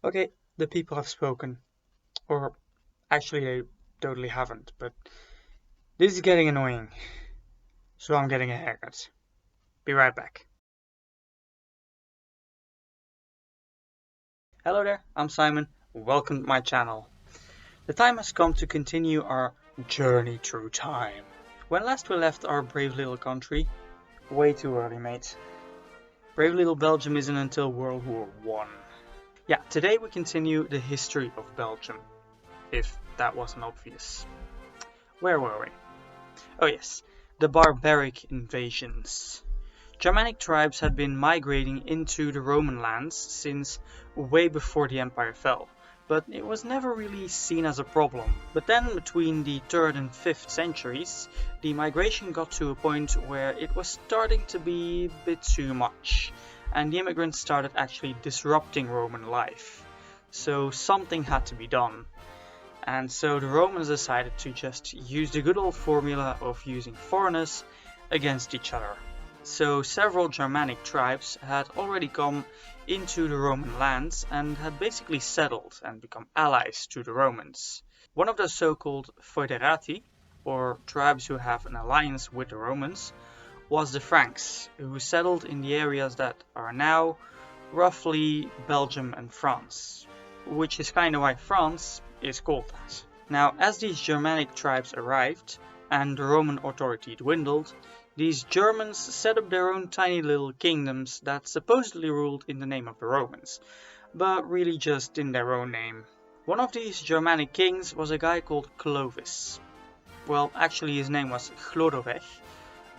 Okay, the people have spoken. Or actually, they totally haven't, but this is getting annoying, so I'm getting a haircut. Be right back. Hello there, I'm Simon. Welcome to my channel. The time has come to continue our journey through time. When last we left our brave little country, way too early, mate. Brave little Belgium isn't until World War One. Yeah, today we continue the history of Belgium, if that wasn't obvious. Where were we? Oh yes, the barbaric invasions. Germanic tribes had been migrating into the Roman lands since way before the empire fell, but it was never really seen as a problem. But then between the 3rd and 5th centuries, the migration got to a point where it was starting to be a bit too much, and the immigrants started actually disrupting Roman life. So something had to be done. And so the Romans decided to just use the good old formula of using foreigners against each other. So several Germanic tribes had already come into the Roman lands and had basically settled and become allies to the Romans. One of the so-called foederati, or tribes who have an alliance with the Romans, was the Franks, who settled in the areas that are now roughly Belgium and France, which is kind of why France is called that. Now, as these Germanic tribes arrived and the Roman authority dwindled, these Germans set up their own tiny little kingdoms that supposedly ruled in the name of the Romans, but really just in their own name. One of these Germanic kings was a guy called Clovis. Well, actually his name was Chlodovech,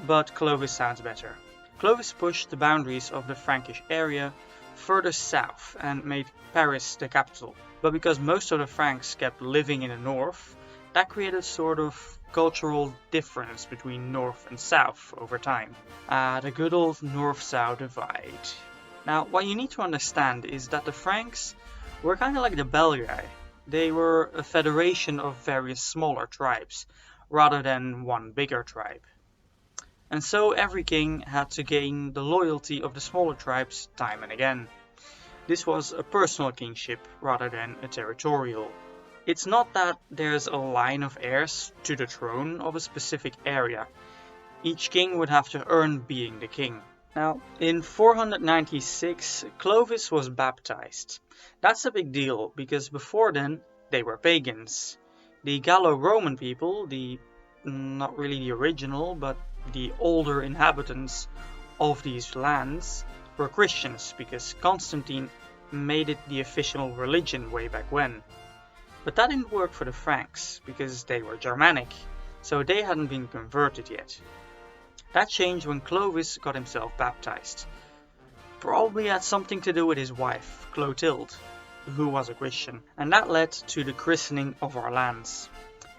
but Clovis sounds better. Clovis pushed the boundaries of the Frankish area further south and made Paris the capital. But because most of the Franks kept living in the north, that created sort of cultural difference between north and south over time. The good old north-south divide. Now, what you need to understand is that the Franks were kind of like the Belgae. They were a federation of various smaller tribes, rather than one bigger tribe. And so every king had to gain the loyalty of the smaller tribes time and again. This was a personal kingship rather than a territorial. It's not that there's a line of heirs to the throne of a specific area. Each king would have to earn being the king. Now, in 496, Clovis was baptized. That's a big deal because before then they were pagans. The Gallo-Roman people, not really the original, but the older inhabitants of these lands, were Christians because Constantine made it the official religion way back when. But that didn't work for the Franks because they were Germanic, so they hadn't been converted yet. That changed when Clovis got himself baptized. Probably had something to do with his wife, Clotilde, who was a Christian, and that led to the christening of our lands.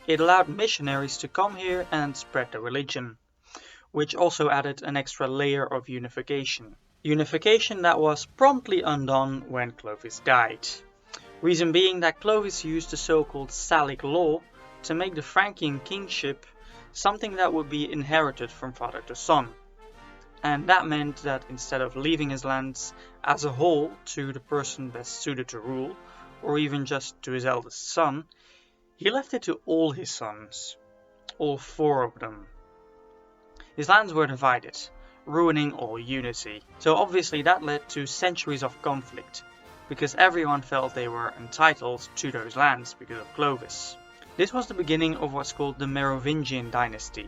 It allowed missionaries to come here and spread the religion, which also added an extra layer of unification. Unification that was promptly undone when Clovis died. Reason being that Clovis used the so-called Sallic law to make the Frankian kingship something that would be inherited from father to son. And that meant that instead of leaving his lands as a whole to the person best suited to rule, or even just to his eldest son, he left it to all his sons, all 4 of them. His lands were divided, ruining all unity. So obviously that led to centuries of conflict, because everyone felt they were entitled to those lands because of Clovis. This was the beginning of what's called the Merovingian Dynasty,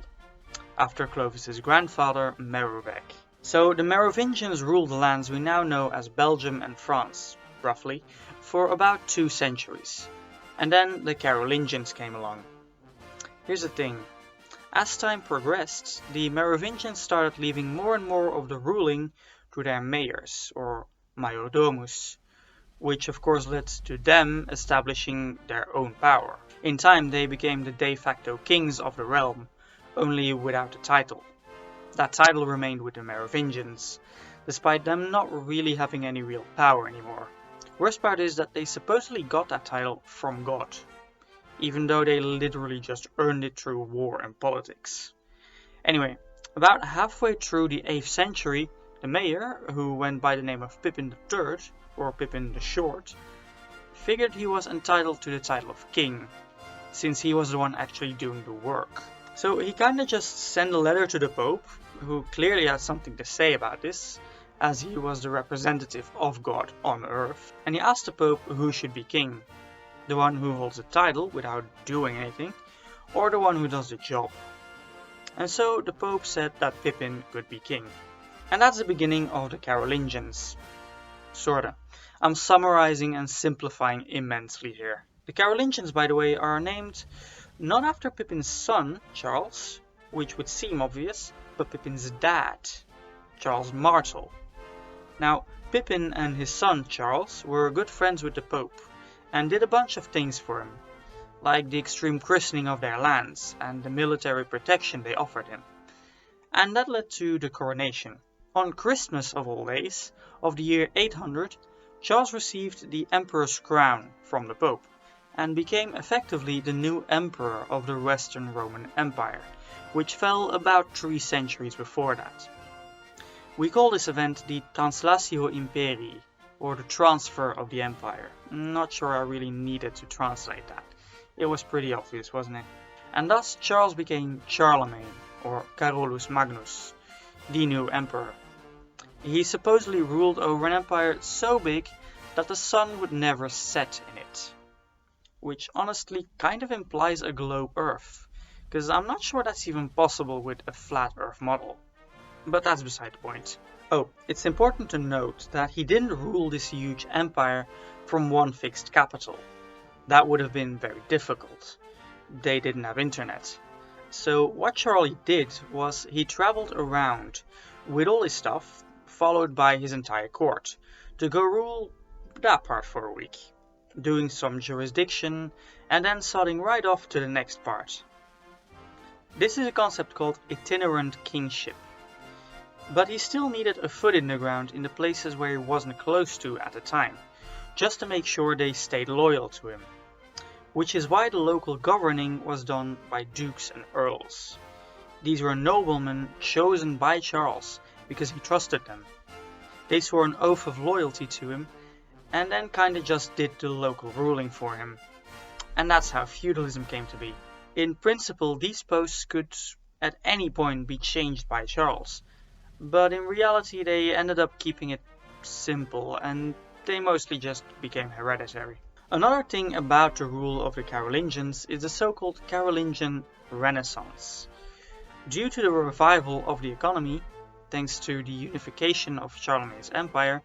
after Clovis's grandfather Merovec. So the Merovingians ruled the lands we now know as Belgium and France, roughly, for about 2 centuries. And then the Carolingians came along. Here's the thing. As time progressed, the Merovingians started leaving more and more of the ruling to their mayors, or mayordomus, which of course led to them establishing their own power. In time they became the de facto kings of the realm, only without a title. That title remained with the Merovingians, despite them not really having any real power anymore. Worst part is that they supposedly got that title from God, even though they literally just earned it through war and politics. Anyway, about halfway through the 8th century, the mayor, who went by the name of Pippin III, or Pippin the Short, figured he was entitled to the title of king, since he was the one actually doing the work. So he kinda just sent a letter to the Pope, who clearly had something to say about this, as he was the representative of God on earth. And he asked the Pope who should be king, the one who holds the title without doing anything, or the one who does the job. And so the Pope said that Pippin could be king. And that's the beginning of the Carolingians. Sorta. I'm summarizing and simplifying immensely here. The Carolingians, by the way, are named not after Pippin's son, Charles, which would seem obvious, but Pippin's dad, Charles Martel. Now, Pippin and his son, Charles, were good friends with the Pope, and did a bunch of things for him, like the extreme christening of their lands and the military protection they offered him. And that led to the coronation. On Christmas of all days, of the year 800, Charles received the emperor's crown from the Pope, and became effectively the new emperor of the Western Roman Empire, which fell about 3 centuries before that. We call this event the Translatio Imperii, or the transfer of the empire. Not sure I really needed to translate that. It was pretty obvious, wasn't it? And thus Charles became Charlemagne, or Carolus Magnus, the new emperor. He supposedly ruled over an empire so big that the sun would never set in it. Which honestly kind of implies a globe Earth, because I'm not sure that's even possible with a flat Earth model. But that's beside the point. Oh, it's important to note that he didn't rule this huge empire from one fixed capital. That would have been very difficult. They didn't have internet. So what Charlie did was he traveled around with all his stuff, followed by his entire court, to go rule that part for a week, doing some jurisdiction and then starting right off to the next part. This is a concept called itinerant kingship. But he still needed a foot in the ground in the places where he wasn't close to at the time, just to make sure they stayed loyal to him. Which is why the local governing was done by dukes and earls. These were noblemen chosen by Charles because he trusted them. They swore an oath of loyalty to him and then kinda just did the local ruling for him. And that's how feudalism came to be. In principle, these posts could at any point be changed by Charles, but in reality they ended up keeping it simple and they mostly just became hereditary. Another thing about the rule of the Carolingians is the so-called Carolingian Renaissance. Due to the revival of the economy, thanks to the unification of Charlemagne's empire,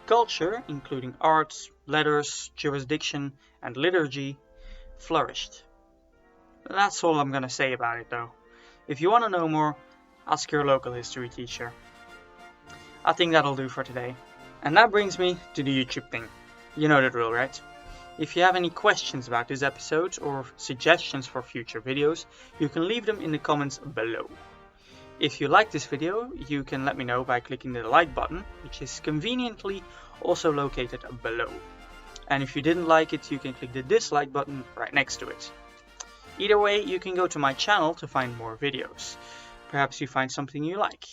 culture, including arts, letters, jurisdiction, and liturgy, flourished. That's all I'm gonna say about it though. If you want to know more, ask your local history teacher. I think that'll do for today. And that brings me to the YouTube thing. You know the drill, right? If you have any questions about this episode or suggestions for future videos, you can leave them in the comments below. If you like this video, you can let me know by clicking the like button, which is conveniently also located below. And if you didn't like it, you can click the dislike button right next to it. Either way, you can go to my channel to find more videos. Perhaps you find something you like.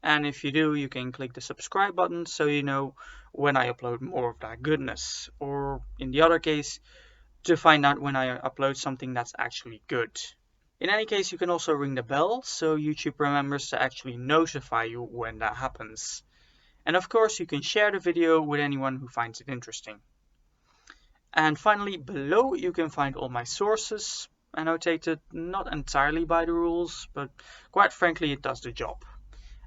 And if you do, you can click the subscribe button so you know when I upload more of that goodness. Or in the other case, to find out when I upload something that's actually good. In any case, you can also ring the bell so YouTube remembers to actually notify you when that happens. And of course, you can share the video with anyone who finds it interesting. And finally, below you can find all my sources, annotated not entirely by the rules, but quite frankly it does the job.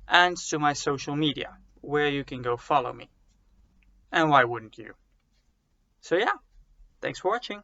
And to my social media, where you can go follow me. And why wouldn't you? So yeah, thanks for watching.